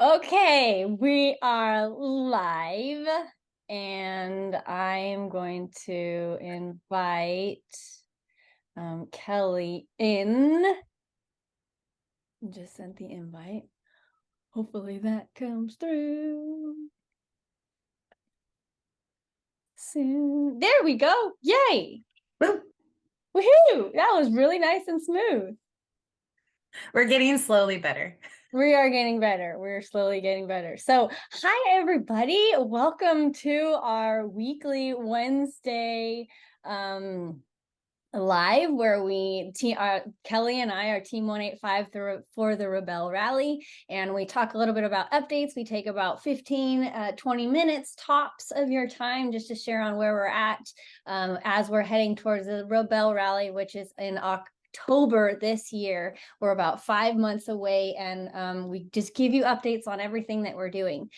Okay, we are live, and I'm going to invite Kelly in. Just sent the invite. Hopefully that comes through soon. There we go. Yay! Woo. Woohoo! That was really nice and smooth. We're getting slowly better. We are getting better. We're slowly getting better. So, hi everybody. Welcome to our weekly Wednesday live where Kelly and I are Team 185 for the Rebelle Rally, and we talk a little bit about updates. We take about 20 minutes tops of your time just to share on where we're at as we're heading towards the Rebelle Rally, which is in October this year. We're about 5 months away, and we just give you updates on everything that we're doing.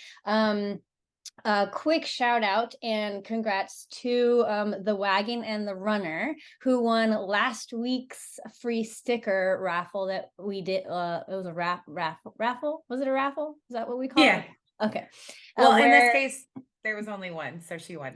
A quick shout out and congrats to the Wagon and the Runner, who won last week's free sticker raffle that we did. It was a raffle. Was it a raffle? Is that what we call Yeah. it? Okay. Well, in this Where case, there was only one, so she won.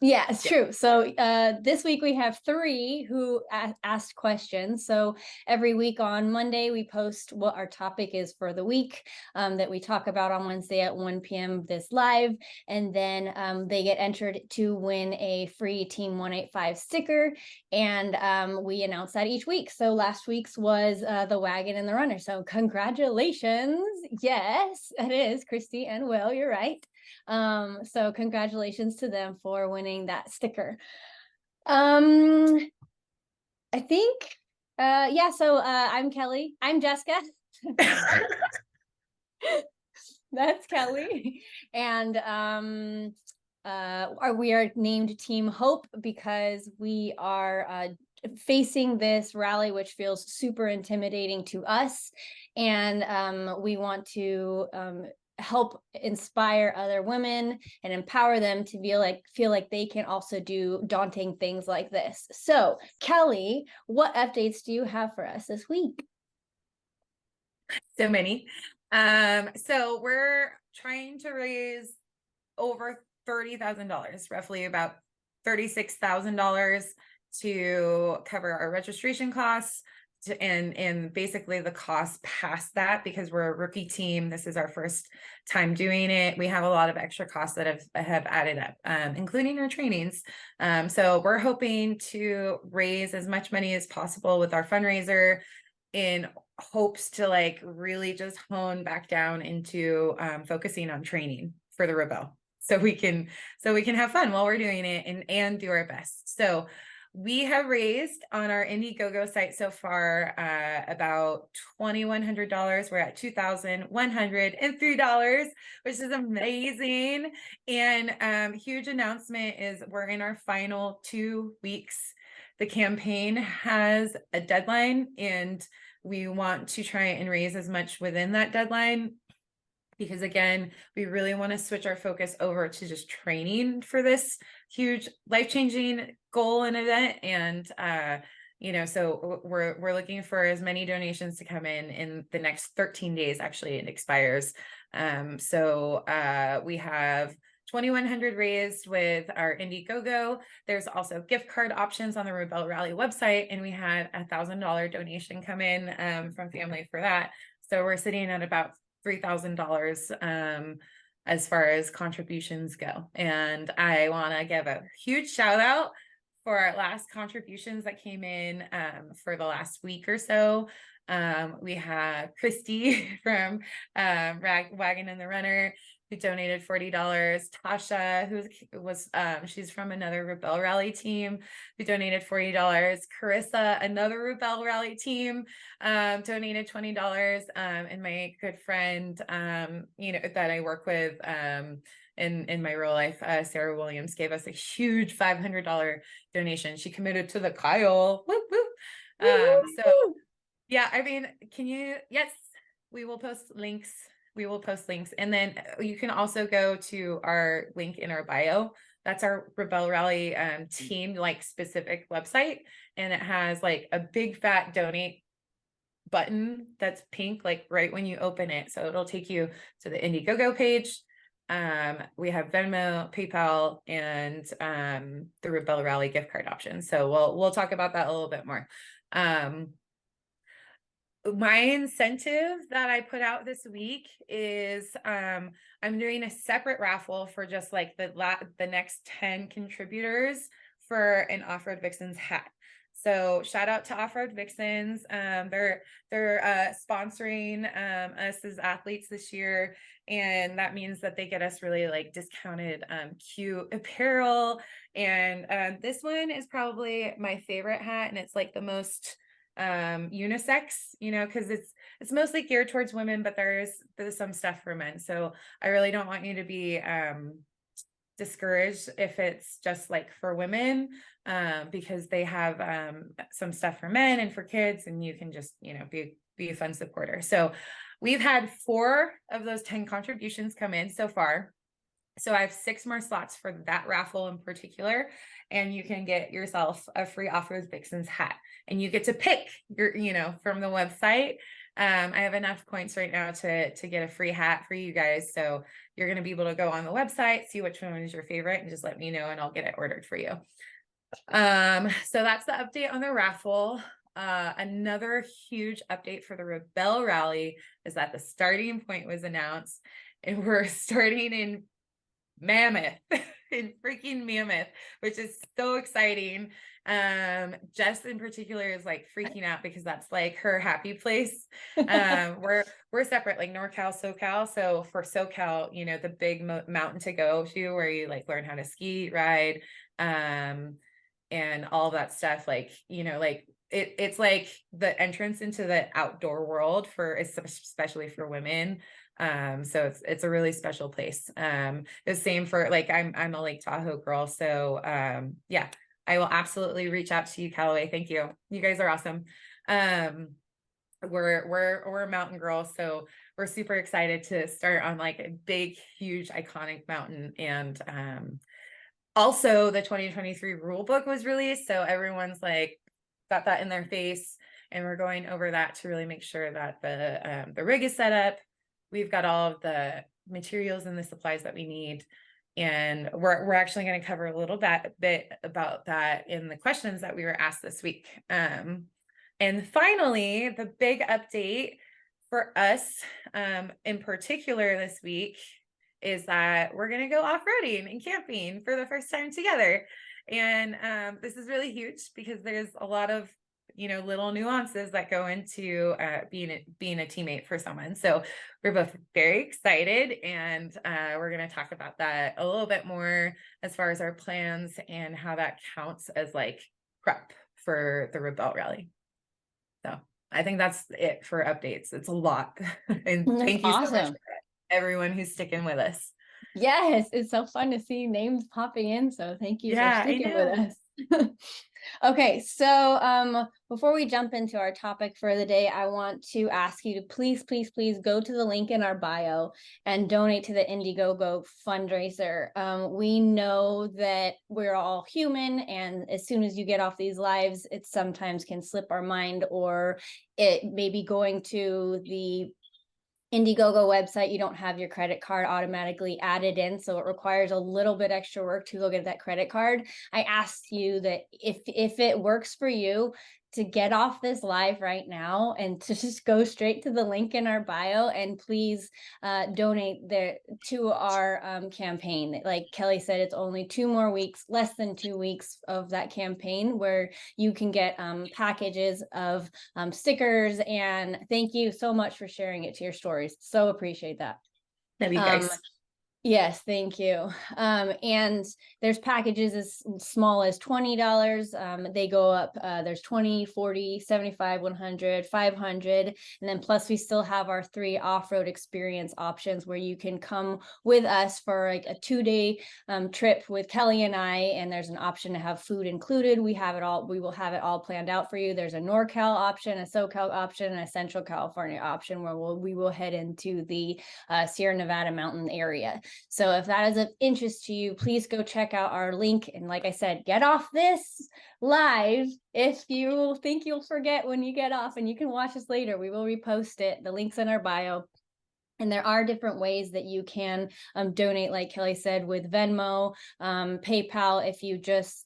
yeah, it's Yeah. true. So this week we have three who asked questions. So every week on Monday, we post what our topic is for the week that we talk about on Wednesday at 1 p.m. this live. And then they get entered to win a free Team 185 sticker. And we announce that each week. So last week's was the Wagon and the Runner. So congratulations. Yes, it is. Christy and Will, you're right. So congratulations to them for winning that sticker. I think, yeah, so I'm Kelly. I'm Jessica. That's Kelly. And we are named Team Hope because we are facing this rally, which feels super intimidating to us. And we want to help inspire other women and empower them to feel like they can also do daunting things like this. So, Kelly, what updates do you have for us this week? So many. So we're trying to raise over $30,000, roughly about $36,000 to cover our registration costs and basically the cost past that, because we're a rookie team. This is our first time doing it. We have a lot of extra costs that have added up, including our trainings. So we're hoping to raise as much money as possible with our fundraiser in hopes to like really just hone back down into focusing on training for the Rebelle. So we can have fun while we're doing it and do our best. So we have raised on our Indiegogo site so far about $2,100. We're at $2,103, which is amazing. And huge announcement is we're in our final 2 weeks. The campaign has a deadline, and we want to try and raise as much within that deadline, because again, we really want to switch our focus over to just training for this huge life-changing goal and event. And so we're looking for as many donations to come in the next 13 days. Actually, it expires. So we have 2,100 raised with our Indiegogo. There's also gift card options on the Rebelle Rally website, and we had $1,000 donation come in from family for that. So we're sitting at about $3,000 as far as contributions go. And I want to give a huge shout out for our last contributions that came in for the last week or so. We have Christy from Wagon and the Runner, who donated $40. Tasha, she's from another Rebelle Rally team, who donated $40. Carissa, another Rebelle Rally team, donated $20. And my good friend, that I work with in my real life, Sarah Williams, gave us a huge $500 donation. She committed to the Kyle. Whoop, whoop. So yeah, I mean, yes, we will post links. And then you can also go to our link in our bio. That's our Rebelle Rally team, like specific website. And it has like a big fat donate button that's pink, like right when you open it. So it'll take you to the Indiegogo page. We have Venmo, PayPal, and the Rebelle Rally gift card option. So we'll talk about that a little bit more. My incentive that I put out this week is I'm doing a separate raffle for just like the next 10 contributors for an Off-Road Vixens hat. So shout out to Off-Road Vixens. They're sponsoring us as athletes this year, and that means that they get us really like discounted cute apparel. And this one is probably my favorite hat, and it's like the most unisex, you know, because it's mostly geared towards women, but there's some stuff for men. So I really don't want you to be discouraged if it's just like for women, because they have some stuff for men and for kids, and you can just, you know, be a fun supporter. So we've had 4 of those 10 contributions come in so far. So I have 6 more slots for that raffle in particular, and you can get yourself a free Off-Road Vixens hat, and you get to pick your, you know, from the website. I have enough points right now to get a free hat for you guys. So you're going to be able to go on the website, see which one is your favorite, and just let me know and I'll get it ordered for you. So that's the update on the raffle. Another huge update for the Rebelle Rally is that the starting point was announced, and we're starting in Mammoth, in freaking Mammoth, which is so exciting. Jess in particular is like freaking out because that's like her happy place. We're separate, like NorCal, SoCal. So for SoCal, you know, the big mountain to go to where you like learn how to ski, ride, and all that stuff. Like, you know, like it's like the entrance into the outdoor world for, especially for women. So it's a really special place. The same for like, I'm a Lake Tahoe girl. So, yeah, I will absolutely reach out to you, Callaway. Thank you. You guys are awesome. We're a mountain girls. So we're super excited to start on like a big, huge, iconic mountain. And, also the 2023 rule book was released. So everyone's like got that in their face, and we're going over that to really make sure that the rig is set up. We've got all of the materials and the supplies that we need. And we're actually going to cover a little bit about that in the questions that we were asked this week. And finally, the big update for us in particular this week is that we're going to go off-roading and camping for the first time together. And this is really huge because there's a lot of, you know, little nuances that go into being a teammate for someone. So we're both very excited, and we're going to talk about that a little bit more as far as our plans and how that counts as like prep for the Rebelle Rally. So I think that's it for updates. It's a lot. And That's thank you so much awesome. for everyone who's sticking with us. Yes, it's so fun to see names popping in. So thank you for Yeah, I sticking with know. us. Okay, so before we jump into our topic for the day, I want to ask you to please go to the link in our bio and donate to the Indiegogo fundraiser. We know that we're all human, and as soon as you get off these lives, it sometimes can slip our mind, or it may be going to the Indiegogo website, you don't have your credit card automatically added in, so it requires a little bit extra work to go get that credit card. I asked you that if it works for you, to get off this live right now and to just go straight to the link in our bio and please donate to our campaign. Like Kelly said, it's only 2 more weeks, less than 2 weeks of that campaign, where you can get packages of stickers. And thank you so much for sharing it to your stories. So appreciate that. Love you guys. Yes, thank you. And there's packages as small as $20. They go up, there's 20, 40, 75, 100, 500. And then plus we still have our 3 off-road experience options where you can come with us for like a 2-day trip with Kelly and I, and there's an option to have food included. We will have it all planned out for you. There's a NorCal option, a SoCal option, and a Central California option where we will head into the Sierra Nevada mountain area. So if that is of interest to you, please go check out our link. And like I said, get off this live if you think you'll forget when you get off, and you can watch us later. We will repost it. The link's in our bio. And there are different ways that you can donate, like Kelly said, with Venmo, PayPal. If you just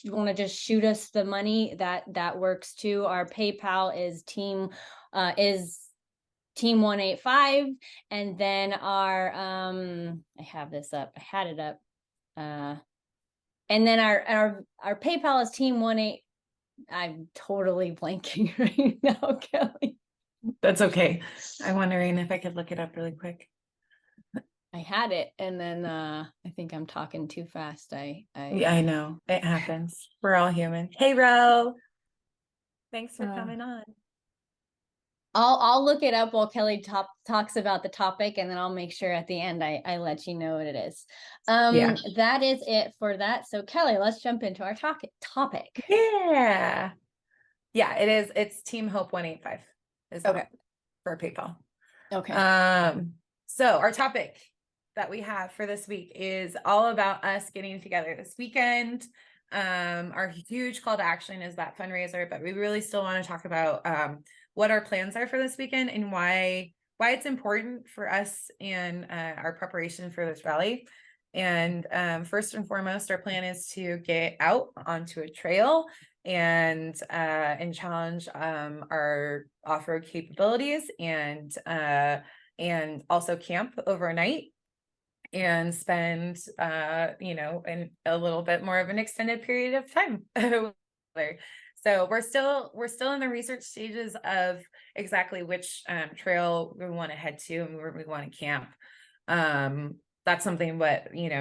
want to just shoot us the money, that works too. Our PayPal is team 185, and then our I have this up. I had it up. And then our PayPal is team 18. I'm totally blanking right now, Kelly. That's okay. I'm wondering if I could look it up really quick. I had it, and then I think I'm talking too fast. Yeah, I know. It happens. We're all human. Hey, Ro. Thanks for coming on. I'll look it up while Kelly talks about the topic, and then I'll make sure at the end I let you know what it is. Yeah. That is it for that. So Kelly, let's jump into our topic. Yeah. Yeah, it is. It's Team Hope 185 is Okay. For PayPal. Okay. So our topic that we have for this week is all about us getting together this weekend. Our huge call to action is that fundraiser, but we really still want to talk about what our plans are for this weekend and why it's important for us in our preparation for this rally. And first and foremost, our plan is to get out onto a trail and challenge our off-road capabilities, and also camp overnight and spend in a little bit more of an extended period of time. So we're still in the research stages of exactly which trail we want to head to and where we want to camp. That's something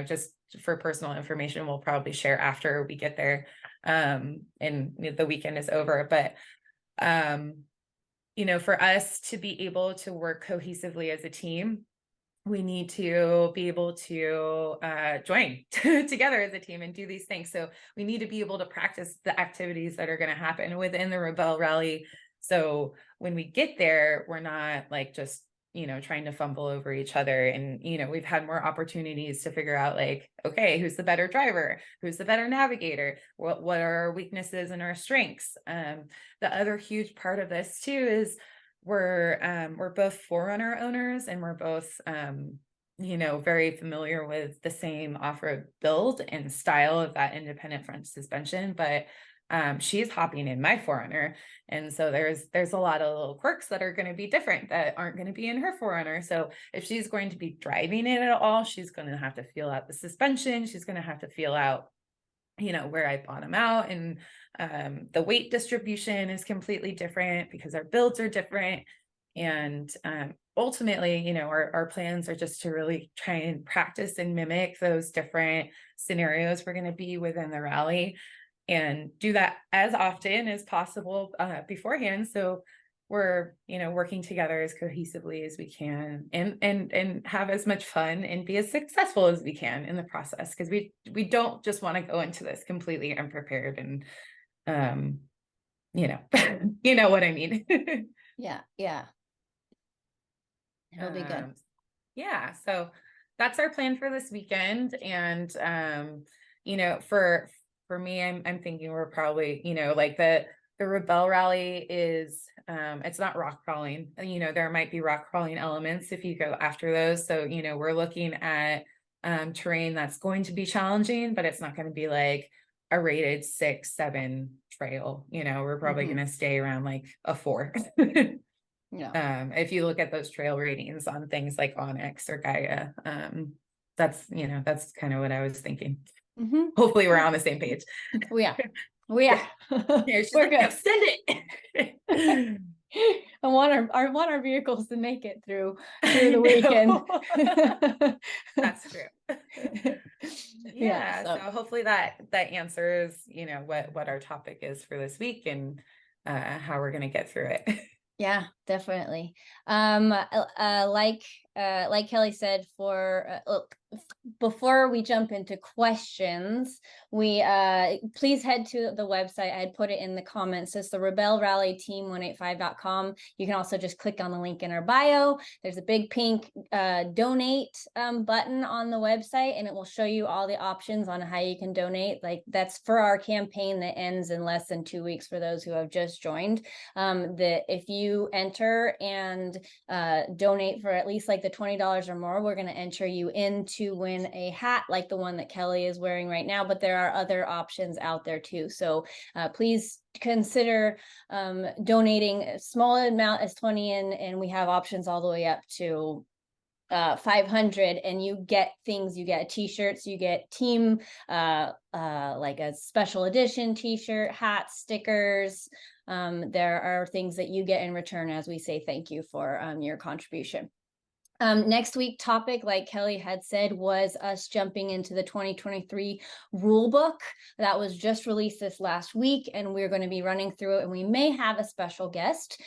just for personal information, we'll probably share after we get there and the weekend is over. But for us to be able to work cohesively as a team, we need to be able to join together as a team and do these things. So we need to be able to practice the activities that are going to happen within the Rebelle Rally. So when we get there, we're not like just, trying to fumble over each other. And, we've had more opportunities to figure out like, okay, who's the better driver? Who's the better navigator? What are our weaknesses and our strengths? The other huge part of this too is we're both Forerunner owners, and we're both very familiar with the same off-road build and style of that independent front suspension, but she's hopping in my Forerunner, and so there's a lot of little quirks that are going to be different that aren't going to be in her Forerunner. So if she's going to be driving it at all, she's going to have to feel out the suspension. She's going to have to feel out where I bottom out, and the weight distribution is completely different because our builds are different. And ultimately, our plans are just to really try and practice and mimic those different scenarios we're going to be within the rally, and do that as often as possible beforehand. So we're, working together as cohesively as we can, and have as much fun and be as successful as we can in the process. Because we don't just want to go into this completely unprepared, and you know what I mean. Yeah. It'll be good. Yeah. So that's our plan for this weekend. And for me, I'm thinking we're probably, like the Rebelle Rally is it's not rock crawling. There might be rock crawling elements if you go after those. So, we're looking at terrain that's going to be challenging, but it's not going to be like a rated 6, 7 trail. We're probably going to stay around like a 4. Yeah. If you look at those trail ratings on things like Onyx or Gaia, that's kind of what I was thinking. Hopefully we're on the same page. We are. Yeah, we're good. Extend it. I want our vehicles to make it through the weekend. That's true. Yeah. So hopefully that answers, what our topic is for this week, and how we're going to get through it. Yeah, definitely. Like like Kelly said, before we jump into questions, we please head to the website. I had put it in the comments. It's the Rebelle Rally team185.com. You can also just click on the link in our bio. There's a big pink donate button on the website, and it will show you all the options on how you can donate. Like, that's for our campaign that ends in less than 2 weeks for those who have just joined. That if you enter and donate for at least like the $20 or more, we're going to enter you in to win a hat like the one that Kelly is wearing right now, but there are other options out there too. So please consider donating a small amount as 20 and we have options all the way up to 500, and you get things. You get t-shirts, you get team like a special edition t-shirt, hats, stickers. There are things that you get in return as we say thank you for your contribution. Next week topic, like Kelly had said, was us jumping into the 2023 rule book that was just released this last week, and we're going to be running through it, and we may have a special guest.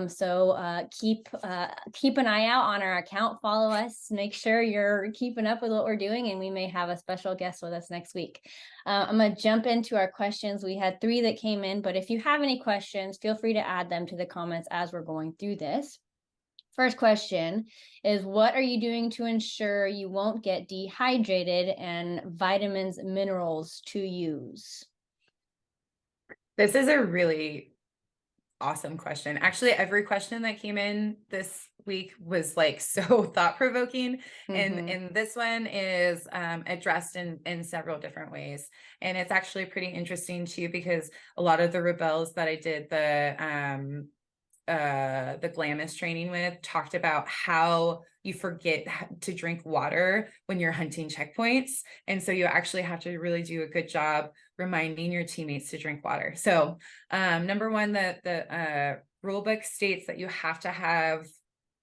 So keep an eye out on our account, follow us, make sure you're keeping up with what we're doing, and we may have a special guest with us next week. I'm going to jump into our questions. We had 3 that came in, but if you have any questions, feel free to add them to the comments as we're going through this. First question is, what are you doing to ensure you won't get dehydrated, and vitamins, minerals to use? This is a really awesome question. Actually, every question that came in this week was like so thought-provoking. And this one is addressed in several different ways. And it's actually pretty interesting too, because a lot of the rebels that I did the Glamis training with talked about how you forget to drink water when you're hunting checkpoints. And so you actually have to really do a good job reminding your teammates to drink water. So number one, the rule book states that you have to have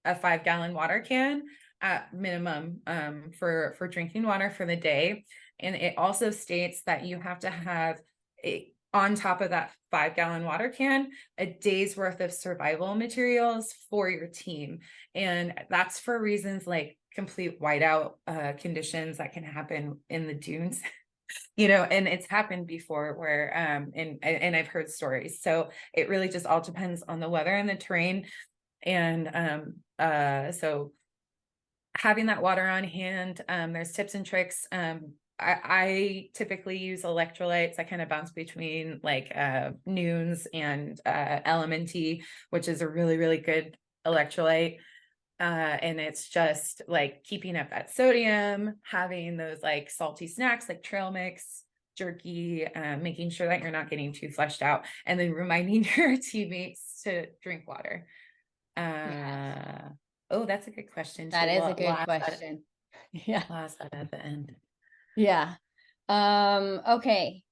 a 5-gallon water can at minimum for drinking water for the day. And it also states that you have to have on top of that 5-gallon water can, a day's worth of survival materials for your team. And that's for reasons like complete whiteout conditions that can happen in the dunes. And it's happened before where and I've heard stories. So it really just all depends on the weather and the terrain. And so having that water on hand, there's tips and tricks. I typically use electrolytes. I kind of bounce between like Nunes and LMNT, which is a really, really good electrolyte. And it's just like keeping up that sodium, having those like salty snacks like trail mix, jerky, making sure that you're not getting too fleshed out, and then reminding your teammates to drink water. Oh, that's a good question too. That is a good question. Yeah. Last at the end. Yeah. Okay.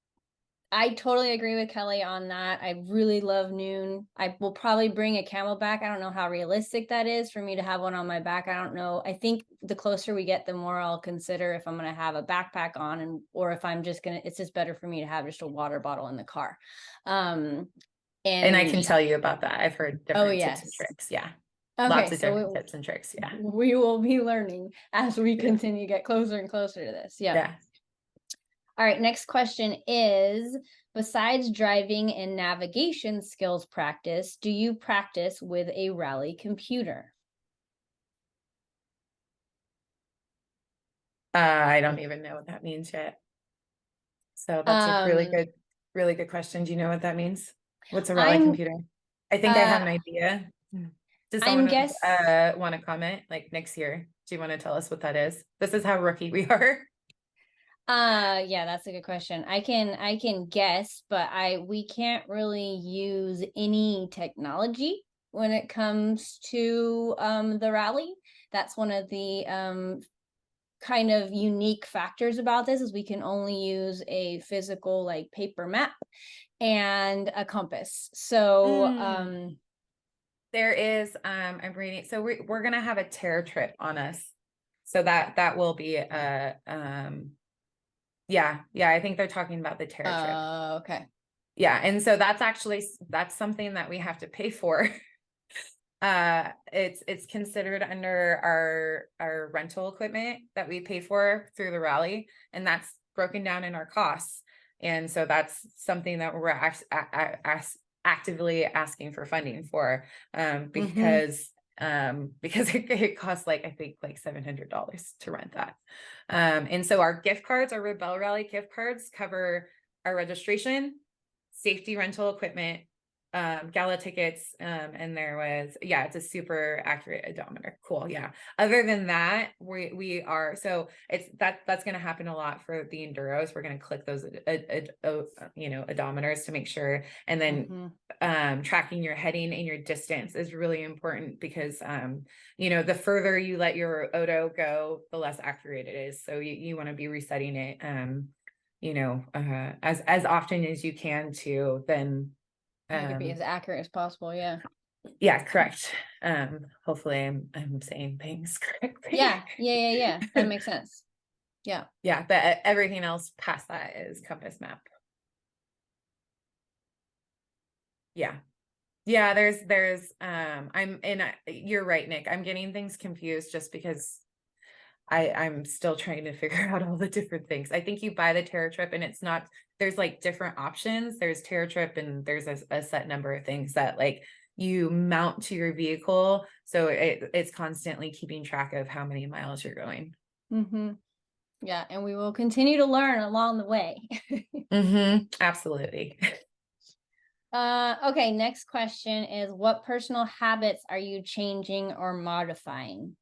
I totally agree with Kelly on that. I really love Noon. I will probably bring a Camelback. I don't know how realistic that is for me to have one on my back. I don't know. I think the closer we get, the more I'll consider if I'm going to have a backpack on, or if I'm just it's just better for me to have just a water bottle in the car. And I can tell you about that. I've heard different tips and tricks. Yeah. Okay, lots of different tips and tricks. Yeah. We will be learning as we continue to get closer and closer to this. Yeah. All right. Next question is, besides driving and navigation skills practice, do you practice with a rally computer? I don't even know what that means yet. So that's a really good question. Do you know what that means? What's a rally computer? I think I have an idea. Does someone want to comment like next year? Do you want to tell us what that is? This is how rookie we are. Yeah, that's a good question. I can guess, but we can't really use any technology when it comes to the rally. That's one of the kind of unique factors about this, is we can only use a physical like paper map and a compass. So there is I'm reading, so we're gonna have a terror trip on us, so that will be yeah, I think they're talking about the terror trip. Okay. Yeah, and so that's something that we have to pay for. It's considered under our rental equipment that we pay for through the rally, and that's broken down in our costs. And so that's something that we're actively asking for funding for, because it costs like, I think like $700 to rent that. And so our gift cards, our Rebelle Rally gift cards, cover our registration, safety rental equipment, gala tickets, and there was, yeah, it's a super accurate odometer. Cool. Yeah. Other than that, we are, so that's going to happen a lot for the enduros. We're going to click those odometers to make sure. And then tracking your heading and your distance is really important, because the further you let your odo go, the less accurate it is. So you want to be resetting it as often as you can, to then make it be as accurate as possible. Yeah. Yeah, correct. Hopefully I'm saying things correctly. Yeah. That makes sense. Yeah. Yeah, but everything else past that is compass map. Yeah. Yeah, you're right, Nick. I'm getting things confused just because I'm still trying to figure out all the different things. I think you buy the Terra Trip and it's not, there's like different options. There's Terra Trip and there's a set number of things that like you mount to your vehicle. So it's constantly keeping track of how many miles you're going. Yeah. And we will continue to learn along the way. Absolutely. Okay. Next question is, what personal habits are you changing or modifying?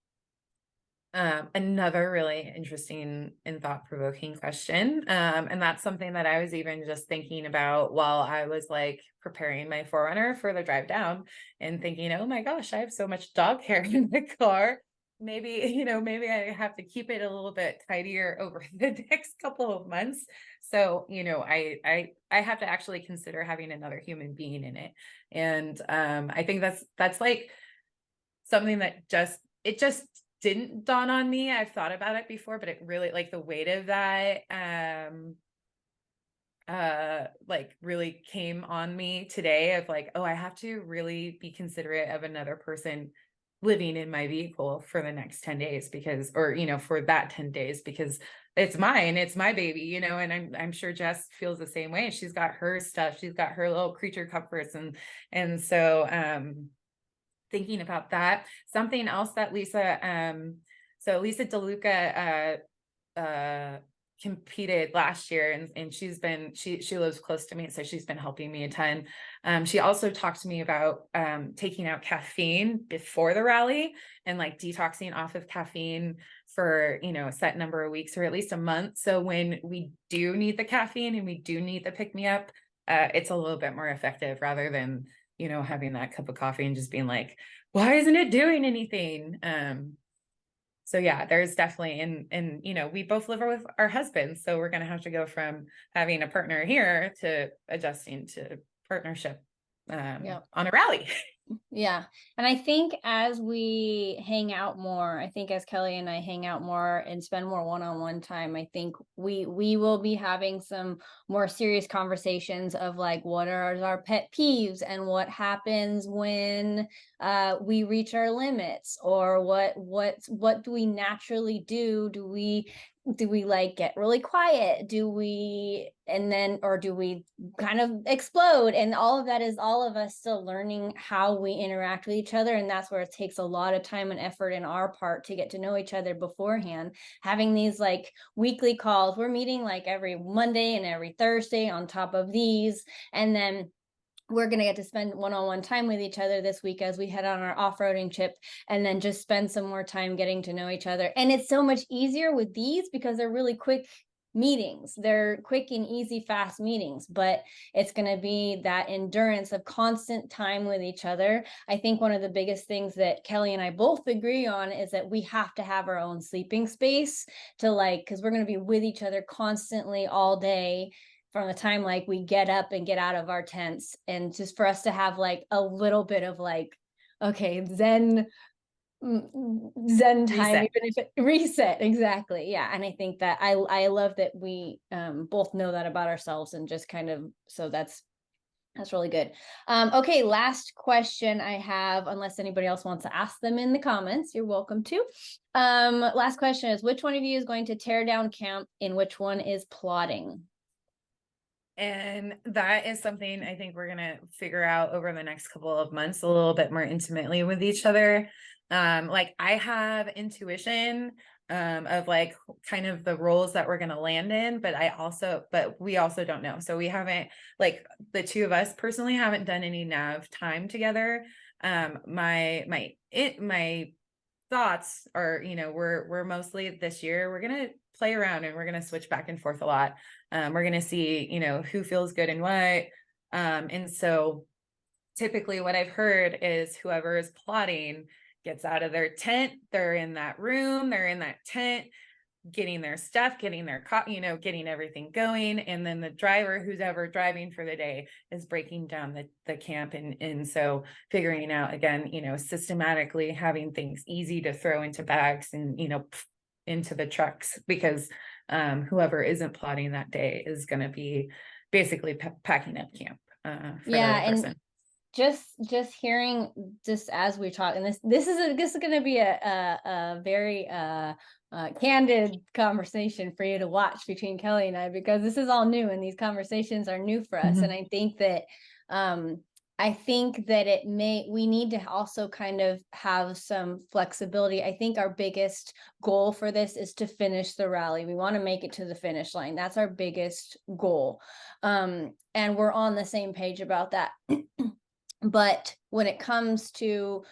Another really interesting and thought-provoking question. And that's something that I was even just thinking about while I was like preparing my 4Runner for the drive down, and thinking, oh my gosh, I have so much dog hair in the car. Maybe I have to keep it a little bit tidier over the next couple of months. So, I have to actually consider having another human being in it. And I think that's like something that just didn't dawn on me. I've thought about it before, but it really, like, the weight of that like really came on me today, of like, oh, I have to really be considerate of another person living in my vehicle for the next 10 days, because, or for that 10 days, because it's my baby, and I'm sure Jess feels the same way. She's got her stuff, she's got her little creature comforts, and so thinking about that. Something else that Lisa DeLuca competed last year, and she lives close to me, so she's been helping me a ton. She also talked to me about taking out caffeine before the rally, and like detoxing off of caffeine for a set number of weeks, or at least a month, so when we do need the caffeine and we do need the pick me up, it's a little bit more effective, rather than having that cup of coffee and just being like, why isn't it doing anything? So yeah, there's definitely, and we both live with our husbands, so we're going to have to go from having a partner here to adjusting to partnership on a rally. Yeah. And I think as we hang out more, I think as Kelly and I hang out more and spend more one-on-one time, I think we will be having some more serious conversations of like, what are our pet peeves, and what happens when we reach our limits, or what do we naturally do? Do we like get really quiet? Do we kind of explode? And all of that is all of us still learning how we interact with each other. And that's where it takes a lot of time and effort in our part to get to know each other beforehand. Having these like weekly calls, we're meeting like every Monday and every Thursday on top of these. And then we're going to get to spend one-on-one time with each other this week as we head on our off-roading trip, and then just spend some more time getting to know each other. And it's so much easier with these because they're really quick meetings. They're quick and easy, fast meetings, but it's going to be that endurance of constant time with each other. I think one of the biggest things that Kelly and I both agree on is that we have to have our own sleeping space to because we're going to be with each other constantly all day, from the time like we get up and get out of our tents, and just for us to have like a little bit of like, okay, zen time, reset. Even if it reset. Exactly. Yeah. And I think that I love that we both know that about ourselves, and just kind of, so that's That's really good. Okay, last question I have, unless anybody else wants to ask them in the comments, you're welcome to. Last question is, which one of you is going to tear down camp and which one is plotting? And that is something I think we're going to figure out over the next couple of months a little bit more intimately with each other. Like I have intuition of like kind of the roles that we're going to land in, but we also don't know. So we haven't, like the two of us personally haven't done any nav time together. My thoughts are, we're mostly this year, we're going to play around and we're going to switch back and forth a lot. We're going to see, who feels good and what. And so typically what I've heard is whoever is plotting gets out of their tent. They're in that room, they're in that tent, getting their stuff, getting their getting everything going. And then the driver who's ever driving for the day is breaking down the camp. And so figuring out again, systematically having things easy to throw into bags and, into the trucks, because whoever isn't plotting that day is going to be basically packing up camp for the other person. And just hearing, just as we talk, and this is going to be a very candid conversation for you to watch between Kelly and I, because this is all new and these conversations are new for us. And I think that we need to also kind of have some flexibility. I think our biggest goal for this is to finish the rally. We want to make it to the finish line. That's our biggest goal. And we're on the same page about that. But when it comes to,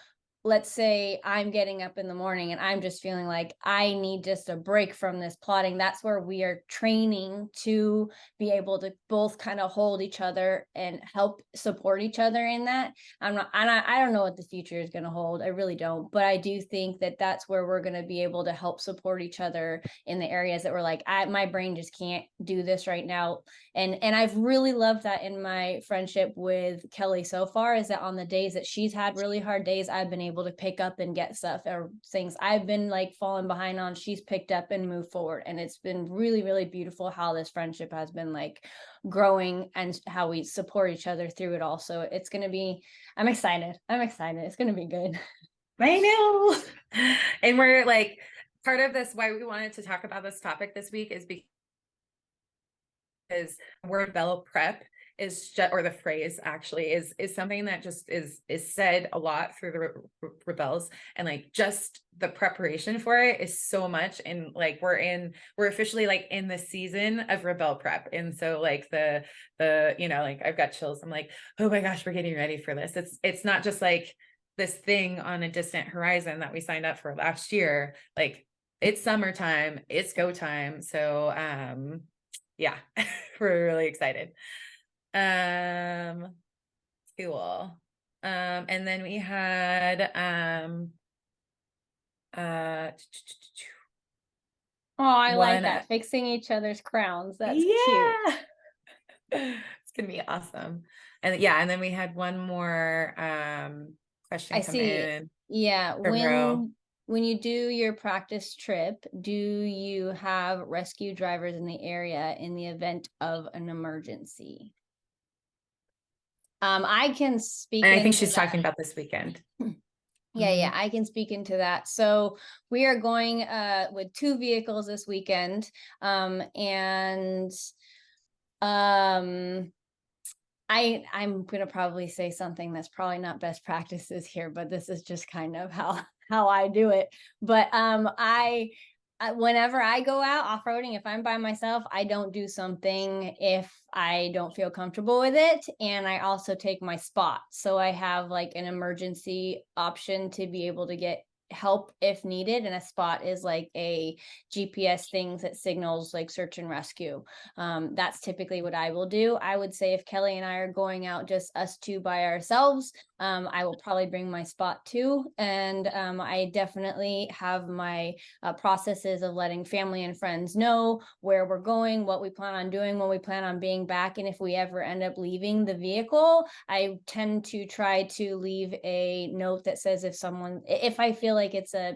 let's say I'm getting up in the morning and I'm just feeling like I need just a break from this plotting, that's where we are training to be able to both kind of hold each other and help support each other in that. I don't know what the future is going to hold. I really don't. But I do think that that's where we're going to be able to help support each other in the areas that we're like, my brain just can't do this right now. And I've really loved that in my friendship with Kelly so far, is that on the days that she's had really hard days, I've been able to pick up and get stuff, or things I've been like falling behind on, she's picked up and moved forward. And it's been really, really beautiful how this friendship has been like growing and how we support each other through it all. So it's going to be, I'm excited. It's going to be good. I know. And we're like, part of this, why we wanted to talk about this topic this week is because word Rebelle prep is just, or the phrase actually is something that just is said a lot through the Rebelles, and like just the preparation for it is so much. And like we're officially like in the season of Rebelle prep. And so like the like I've got chills. I'm like, oh my gosh, we're getting ready for this. It's not just like this thing on a distant horizon that we signed up for last year. Like it's summertime, it's go time. So yeah, we're really excited. Cool. And then we had I like that, fixing each other's crowns. That's cute. It's gonna be awesome. And yeah, and then we had one more question come in. Yeah, when you do your practice trip, do you have rescue drivers in the area in the event of an emergency? I can speak. And I think she's talking about this weekend. Yeah, I can speak into that. So we are going with 2 vehicles this weekend. And I'm gonna probably say something that's probably not best practices here, but this is just kind of how I do it. But whenever I go out off-roading, if I'm by myself, I don't do something if I don't feel comfortable with it. And I also take my spot. So I have like an emergency option to be able to get help if needed. And a spot is like a GPS thing that signals like search and rescue. That's typically what I will do. I would say if Kelly and I are going out just us 2 by ourselves, I will probably bring my spot too. And I definitely have my processes of letting family and friends know where we're going, what we plan on doing, when we plan on being back. And if we ever end up leaving the vehicle, I tend to try to leave a note that says if I feel like it's a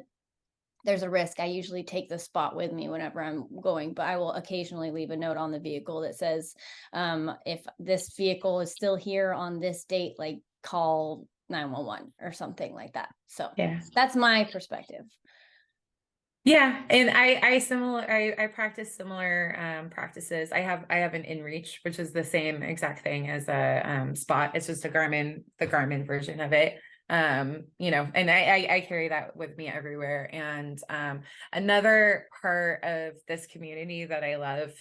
there's a risk. I usually take the spot with me whenever I'm going, but I will occasionally leave a note on the vehicle that says, if this vehicle is still here on this date, like call 911 or something like that. So Yeah. that's my perspective. Yeah, and I practice similar practices. I have an inReach, which is the same exact thing as a spot. It's just the Garmin version of it. You know, and I carry that with me everywhere. And another part of this community that I love,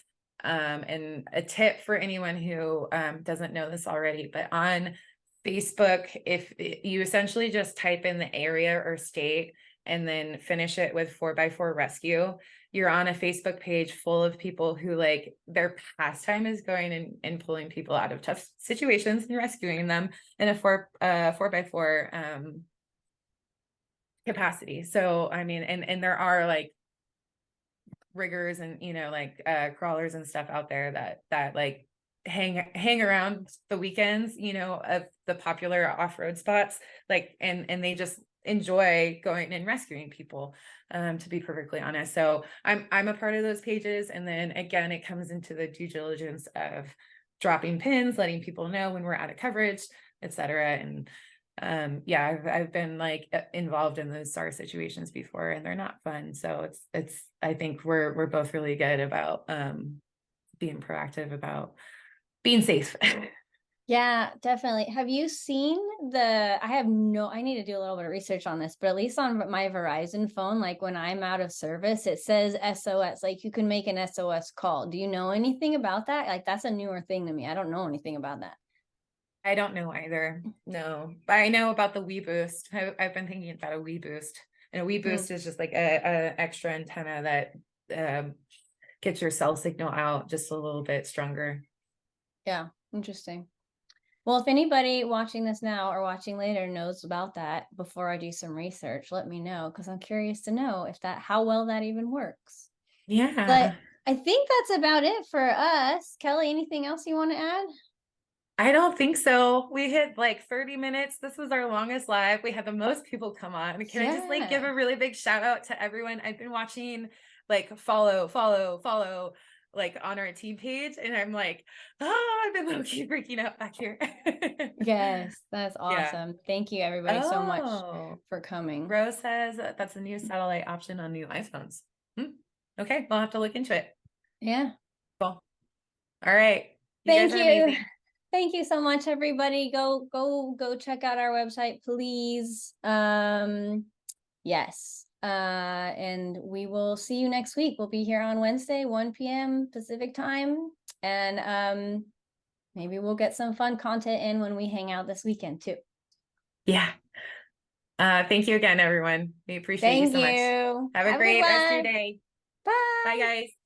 and a tip for anyone who doesn't know this already, but on Facebook, if you essentially just type in the area or state and then finish it with 4x4 rescue, you're on a Facebook page full of people who like their pastime is going and pulling people out of tough situations and rescuing them in a 4x4 capacity. So I mean, and there are like riggers and like crawlers and stuff out there that like hang around the weekends, of the popular off-road spots, like and they just enjoy going and rescuing people, to be perfectly honest. So I'm a part of those pages. And then again, it comes into the due diligence of dropping pins, letting people know when we're out of coverage, etc. And yeah, I've been like involved in those SAR situations before, and they're not fun. So it's I think we're both really good about being proactive about being safe. Yeah, definitely. Have you seen I need to do a little bit of research on this, but at least on my Verizon phone, like when I'm out of service, it says SOS, like you can make an SOS call. Do you know anything about that? Like that's a newer thing to me. I don't know anything about that. I don't know either. No, but I know about the Wii Boost. I've been thinking about a Wii Boost, and a Wii Boost is just like a extra antenna that gets your cell signal out just a little bit stronger. Yeah, interesting. Well, if anybody watching this now or watching later knows about that before I do some research, let me know, because I'm curious to know how well that even works. But Yeah. I think that's about it for us. Kelly, anything else you want to add? I don't think so. We hit like 30 minutes. This was our longest live. We had the most people come on. Can I just like give Yeah. a really big shout out to everyone? I've been watching, like follow like on our team page, and I'm like, oh, I've been low-key freaking out back here. Yes, that's Yeah. awesome. Thank you everybody so much Oh, for coming. Rose says that's a new satellite option on new iPhones. Okay, we'll have to look into it. Yeah. Cool. All right. You guys Thank are you. amazing. Thank you so much, everybody. Go check out our website, please. Yes. And we will see you next week. We'll be here on Wednesday, 1 p.m. Pacific time. And maybe we'll get some fun content in when we hang out this weekend too. Yeah. Thank you again, everyone. We appreciate you Thank so much. you. Have a Have a good great rest of your one. day. Bye, Bye. guys.